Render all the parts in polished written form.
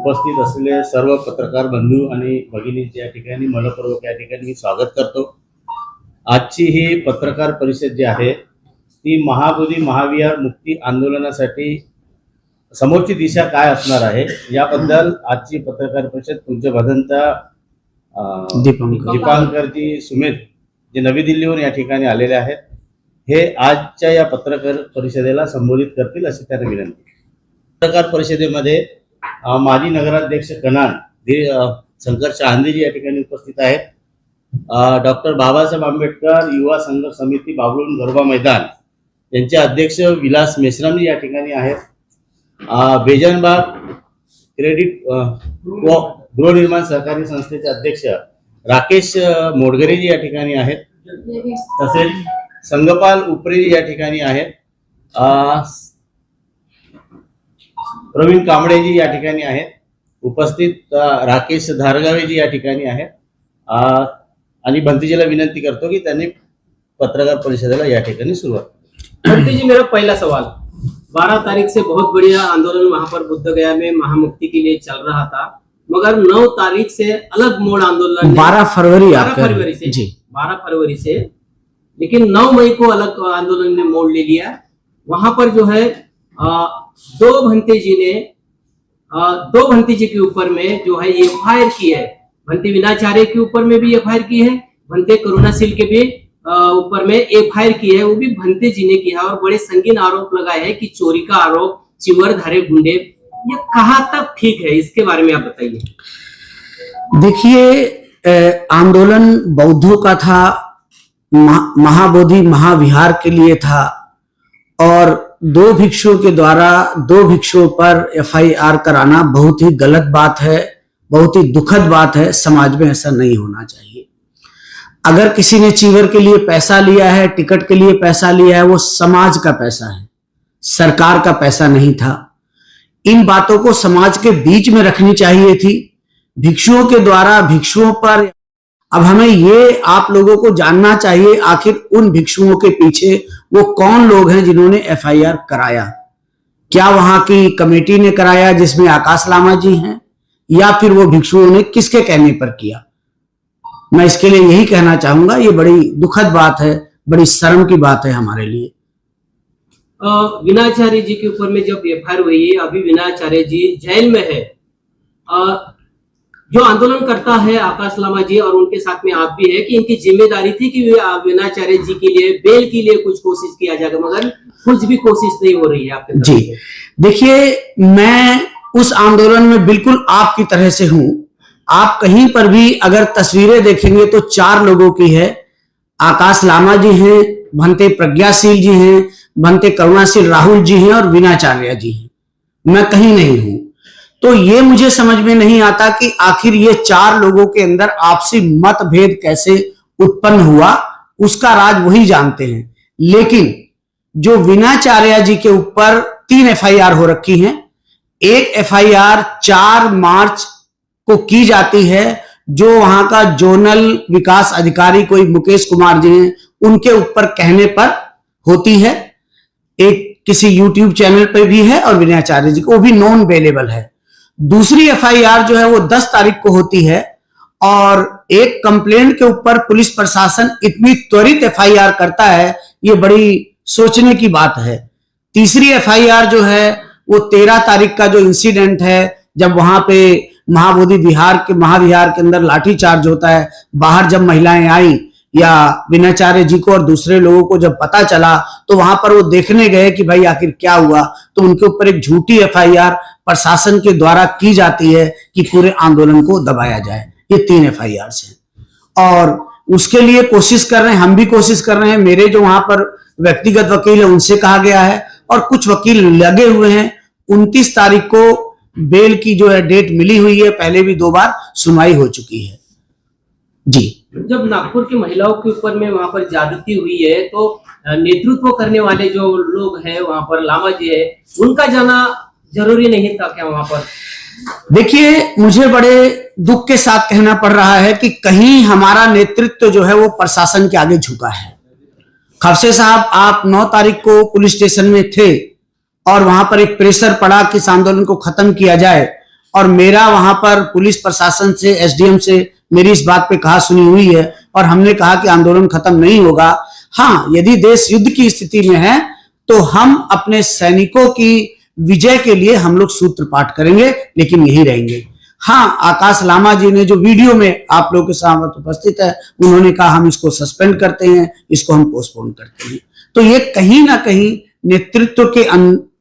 उपस्थित असलेले सर्व पत्रकार बंधू आणि भगिनींचे या ठिकाणी मनपूर्वक या ठिकाणी मी स्वागत करतो। आजची ही पत्रकार परिषद जी आहे ती महाबोधी महाविहार मुक्ती आंदोलनासाठी समोरची दिशा काय असणार आहे याबद्दल आजची पत्रकार परिषद पूज्य भदंता दीपांकरजी सुमेध जे नवी दिल्लीहून या ठिकाणी आलेले आहेत हे आजच्या या पत्रकार परिषदेला संबोधित करतील अशी त्यांना विनंती। पत्रकार परिषदेमध्ये माजी नगराध्यक्ष कनान शंकर शहांदेजी या ठिकाणी उपस्थित आहेत। डॉक्टर बाबासाहेब आंबेडकर युवा संघर्ष समिती बाबळुण गरबा मैदान यांचे अध्यक्ष विलास मेश्रामजी या ठिकाणी आहेत। बेजनबाग क्रेडिट गृहनिर्माण सहकारी संस्थेचे अध्यक्ष राकेश मोडगरेजी या ठिकाणी आहेत। तसेच संगपाल उपरेजी या ठिकाणी आहेत। प्रवीण कांबळेजी या ठिकाणी आहेत। उपस्थित राकेश धारगावेजी या ठिकाणी आहेत। आणि बंतीजीला विनंती करतो कि त्यांनी पत्रकार परिषदेला या ठिकाणी सुरुवात। बंती जी, मेरा पहला सवाल, 12 तारीख से बहुत बढ़िया आंदोलन वहां पर बुद्ध गया में महामुक्ति के लिए चल रहा था, मगर 9 तारीख से अलग मोड़ आंदोलन 12 फरवरी से जी 12 फरवरी से, लेकिन 9 मई को अलग आंदोलन ने मोड़ ले लिया। वहां पर जो है दो भंते जी के ऊपर में जो है एफआईआर की है। भंते विनाचार्य के ऊपर में भी एफआईआर की है, भंते करुणाशील के भी ऊपर में एफआईआर की है, वो भी भंते जी ने किया और बड़े संगीन आरोप लगाए हैं कि चोरी का आरोप, चिवर धारे गुंडे, ये कहाँ तक ठीक है, इसके बारे में आप बताइए। देखिए, आंदोलन बौद्धों का था, महाबोधि महाविहार के लिए था और 2 भिक्षुओं के द्वारा 2 भिक्षुओं पर एफआईआर कराना बहुत ही गलत बात है, बहुत ही दुखद बात है। समाज में ऐसा नहीं होना चाहिए। अगर किसी ने चीवर के लिए पैसा लिया है, टिकट के लिए पैसा लिया है, वो समाज का पैसा है, सरकार का पैसा नहीं था। इन बातों को समाज के बीच में रखनी चाहिए थी। भिक्षुओं के द्वारा भिक्षुओं पर, अब हमें ये आप लोगों को जानना चाहिए आखिर उन भिक्षुओं के पीछे वो कौन लोग हैं जिन्होंने एफआईआर कराया। क्या वहां की कमेटी ने कराया जिसमें आकाश लामा जी हैं, या फिर वो भिक्षुओं ने किसके कहने पर किया। मैं इसके लिए यही कहना चाहूंगा, ये बड़ी दुखद बात है, बड़ी शर्म की बात है हमारे लिए। विनाचार्य जी के ऊपर में जब एफआईआर हुई है, अभी विनाचार्य जी जेल में है। जो आंदोलन करता है आकाश लामा जी और उनके साथ में आप भी है कि इनकी जिम्मेदारी थी कि विनाचार्य जी के लिए बेल के लिए कुछ कोशिश किया जाएगा, मगर कुछ भी कोशिश नहीं हो रही है आपके तरफ जी। देखिए, मैं उस आंदोलन में बिल्कुल आपकी तरह से हूं। आप कहीं पर भी अगर तस्वीरें देखेंगे तो 4 लोगों की है। आकाश लामा जी हैं, भंते प्रज्ञाशील जी हैं, भंते करुणाशील राहुल जी हैं और विनाचार्य जी हैं। मैं कहीं नहीं हूं। तो ये मुझे समझ में नहीं आता कि आखिर ये 4 लोगों के अंदर आपसी मतभेद कैसे उत्पन्न हुआ, उसका राज वही जानते हैं। लेकिन जो विनाचार्य जी के ऊपर 3 एफआईआर हो रखी हैं, एक एफआईआर 4 मार्च को की जाती है, जो वहां का जोनल विकास अधिकारी कोई मुकेश कुमार जी हैं, उनके ऊपर कहने पर होती है। एक किसी यूट्यूब चैनल पे भी है और विनाचार्य जी को, वो भी नॉन अवेलेबल है। दूसरी एफआईआर जो है वो 10 तारीख को होती है और एक कंप्लेंट के ऊपर पुलिस प्रशासन इतनी त्वरित एफआईआर करता है, ये बड़ी सोचने की बात है। तीसरी एफआईआर जो है वो 13 तारीख का जो इंसिडेंट है, जब वहां पे महाबोधि महाविहार के अंदर लाठीचार्ज होता है, बाहर जब महिलाएं आई या विनाचार्य जी को और दूसरे लोगों को जब पता चला तो वहां पर वो देखने गए कि भाई आखिर क्या हुआ, तो उनके ऊपर एक झूठी एफआईआर प्रशासन के द्वारा की जाती है कि पूरे आंदोलन को दबाया जाए। ये 3 एफआईआर हैं और उसके लिए कोशिश कर रहे हैं, हम भी कोशिश कर रहे हैं। मेरे जो वहां पर व्यक्तिगत वकील है उनसे कहा गया है और कुछ वकील लगे हुए हैं। 29 तारीख को बेल की जो है डेट मिली हुई है, पहले भी 2 बार सुनवाई हो चुकी है जी। जब नागपुर की महिलाओं के ऊपर में वहां पर ज्यादती हुई है तो नेतृत्व करने वाले जो लोग हैं वहां पर, लामा जी है, उनका जाना जरूरी नहीं था क्या वहां पर? देखिए, मुझे बड़े दुख के साथ कहना पड़ रहा है कि कहीं हमारा नेतृत्व जो है वो प्रशासन के आगे झुका है। खबसे साहब, आप 9 तारीख को पुलिस स्टेशन में थे और वहां पर एक प्रेशर पड़ा कि इस आंदोलन को खत्म किया जाए, और मेरा वहां पर पुलिस प्रशासन से, एसडीएम से मेरी इस बात पे कहा सुनी हुई है और हमने कहा कि आंदोलन खत्म नहीं होगा। हाँ, यदि देश युद्ध की स्थिति में है तो हम अपने सैनिकों की विजय के लिए हम लोग सूत्रपात करेंगे, लेकिन यही रहेंगे। हाँ, आकाश लामा जी ने जो वीडियो में आप लोगों के सामने उपस्थित है, उन्होंने कहा हम इसको सस्पेंड करते हैं, इसको हम पोस्टपोन करते हैं। तो ये कहीं ना कहीं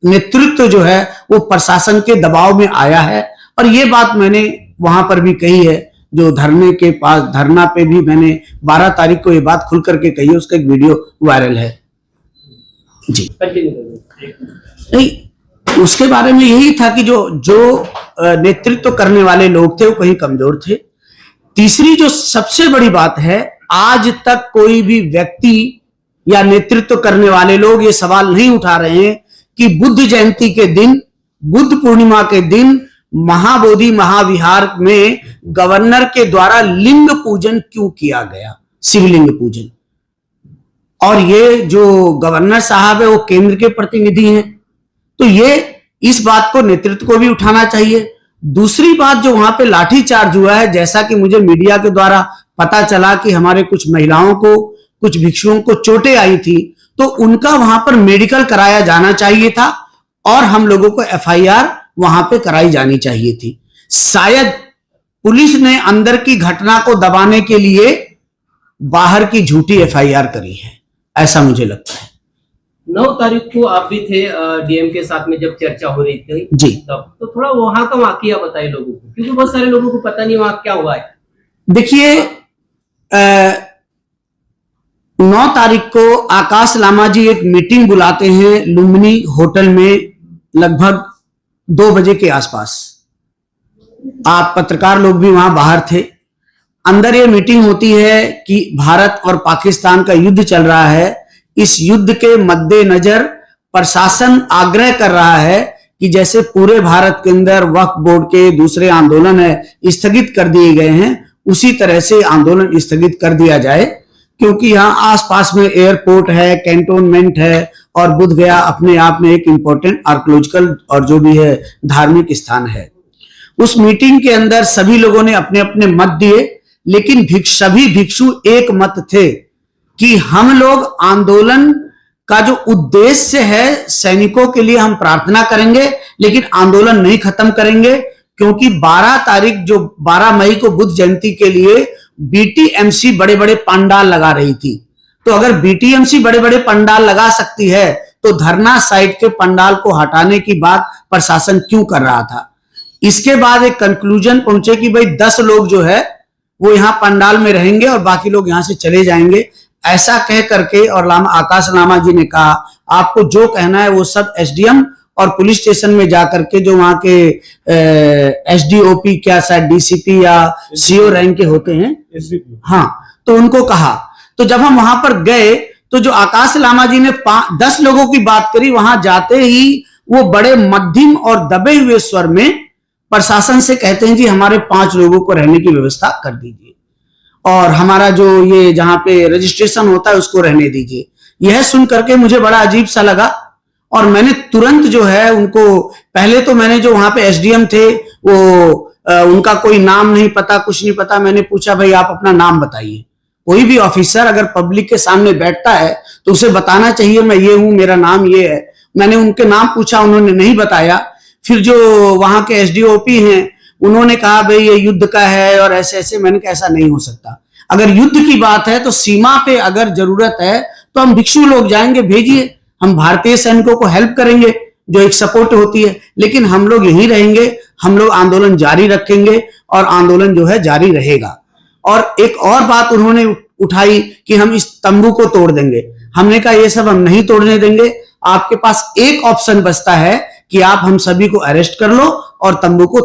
नेतृत्व जो है वो प्रशासन के दबाव में आया है। और ये बात मैंने वहां पर भी कही है, जो धरने के पास धरना पे भी मैंने 12 तारीख को ये बात खुल करके कही है, उसका एक वीडियो वायरल है जी। नहीं, उसके बारे में यही था कि जो नेतृत्व करने वाले लोग थे वो कहीं कमजोर थे। तीसरी जो सबसे बड़ी बात है, आज तक कोई भी व्यक्ति या नेतृत्व करने वाले लोग ये सवाल नहीं उठा रहे हैं कि बुद्ध जयंती के दिन, बुद्ध पूर्णिमा के दिन महाबोधि महाविहार में गवर्नर के द्वारा लिंग पूजन क्यों किया गया, शिवलिंग पूजन। और ये जो गवर्नर साहब है वो केंद्र के प्रतिनिधि हैं, तो ये इस बात को नेतृत्व को भी उठाना चाहिए। दूसरी बात, जो वहां पे लाठीचार्ज हुआ है, जैसा कि मुझे मीडिया के द्वारा पता चला कि हमारे कुछ महिलाओं को, कुछ भिक्षुओं को चोटें आई थी, तो उनका वहां पर मेडिकल कराया जाना चाहिए था और हम लोगों को एफआईआर वहां पे कराई जानी चाहिए थी। शायद पुलिस ने अंदर की घटना को दबाने के लिए बाहर की झूठी एफआईआर करी है, ऐसा मुझे लगता है। 9 तारीख को आप भी थे डीएम के साथ में जब चर्चा हो रही थी जी, तब तो थोड़ा वहां का वाकया बताइए लोगों को, क्योंकि बहुत सारे लोगों को पता नहीं वहां क्या हुआ है। देखिए, 9 तारीख को आकाश लामा जी एक मीटिंग बुलाते हैं लुम्बिनी होटल में लगभग 2 बजे के आसपास। आप पत्रकार लोग भी वहां बाहर थे। अंदर ये मीटिंग होती है कि भारत और पाकिस्तान का युद्ध चल रहा है। इस युद्ध के मद्देनजर प्रशासन आग्रह कर रहा है कि जैसे पूरे भारत के अंदर वक्फ बोर्ड के दूसरे आंदोलन है स्थगित कर दिए गए हैं, उसी तरह से आंदोलन स्थगित कर दिया जाए, क्योंकि यहाँ आसपास में एयरपोर्ट है, कैंटोनमेंट है और बुद्ध गया अपने आप में एक इंपॉर्टेंट आर्कियोलॉजिकल और जो भी है धार्मिक स्थान है। उस मीटिंग के अंदर सभी लोगों ने अपने अपने मत दिए, लेकिन सभी भिक्षु एक मत थे कि हम लोग आंदोलन का जो उद्देश्य है, सैनिकों के लिए हम प्रार्थना करेंगे, लेकिन आंदोलन नहीं खत्म करेंगे, क्योंकि 12 तारीख जो 12 मई को बुद्ध जयंती के लिए बीटीएमसी बड़े बड़े पंडाल लगा रही थी। तो अगर बीटीएमसी बड़े बड़े पंडाल लगा सकती है तो धरना साइट के पंडाल को हटाने की बात प्रशासन क्यों कर रहा था। इसके बाद एक कंक्लूजन पहुंचे कि भाई 10 लोग जो है वो यहाँ पंडाल में रहेंगे और बाकी लोग यहां से चले जाएंगे। ऐसा कह करके और आकाश लामा जी ने कहा आपको जो कहना है वो सब एसडीएम और पुलिस स्टेशन में जाकर के जो वहां के एसडीओपी क्या शायद डीसीपी या सीओ रैंक के होते हैं, हाँ, तो उनको कहा। तो जब हम वहां पर गए तो जो आकाश लामा जी ने 10 लोगों की बात करी, वहां जाते ही वो बड़े मध्यम और दबे हुए स्वर में प्रशासन से कहते हैं जी हमारे 5 लोगों को रहने की व्यवस्था कर दीजिए और हमारा जो ये जहां पे रजिस्ट्रेशन होता है उसको रहने दीजिए। यह सुन करके मुझे बड़ा अजीब सा लगा और मैंने तुरंत जो है उनको, पहले तो मैंने जो वहां पे एसडीएम थे वो उनका कोई नाम नहीं पता, कुछ नहीं पता। मैंने पूछा भाई आप अपना नाम बताइए। कोई भी ऑफिसर अगर पब्लिक के सामने बैठता है तो उसे बताना चाहिए मैं ये हूं, मेरा नाम ये है। मैंने उनके नाम पूछा, उन्होंने नहीं बताया। फिर जो वहां के एसडीओपी हैं उन्होंने कहा भाई ये युद्ध का है और ऐसे ऐसे। मैंने कहा ऐसा नहीं हो सकता, अगर युद्ध की बात है तो सीमा पे अगर जरूरत है तो हम भिक्षु लोग जाएंगे, भेजिए, हम भारतीय सैनिकों को हेल्प करेंगे, जो एक सपोर्ट होती है। लेकिन हम लोग यहीं रहेंगे, हम लोग आंदोलन जारी रखेंगे और आंदोलन जो है जारी रहेगा। और एक और बात उन्होंने उठाई कि हम इस तंबू को तोड़ देंगे। हमने कहा ये सब हम नहीं तोड़ने देंगे, आपके पास एक ऑप्शन बचता है कि आप हम सभी को अरेस्ट कर लो और तंबू को